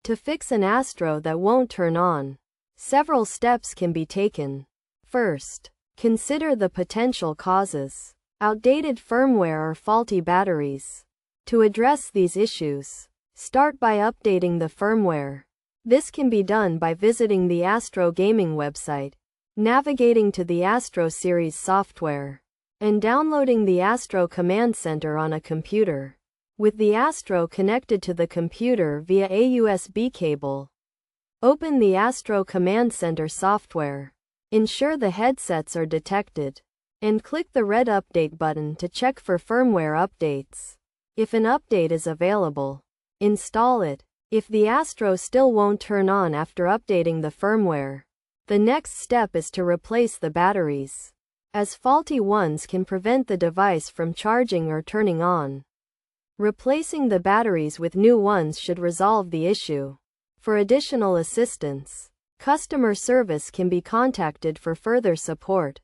To fix an Astro that won't turn on, several steps can be taken. First, consider the potential causes: outdated firmware or faulty batteries. To address these issues, start by updating the firmware. This can be done by visiting the Astro gaming website, navigating to the Astro series software, and downloading the Astro Command Center on a computer. With the Astro connected to the computer via a USB cable, open the Astro Command Center software. Ensure the headsets are detected, and click the red Update button to check for firmware updates. If an update is available, install it. If the Astro still won't turn on after updating the firmware, the next step is to replace the batteries, as faulty ones can prevent the device from charging or turning on. Replacing the batteries with new ones should resolve the issue. For additional assistance, customer service can be contacted for further support.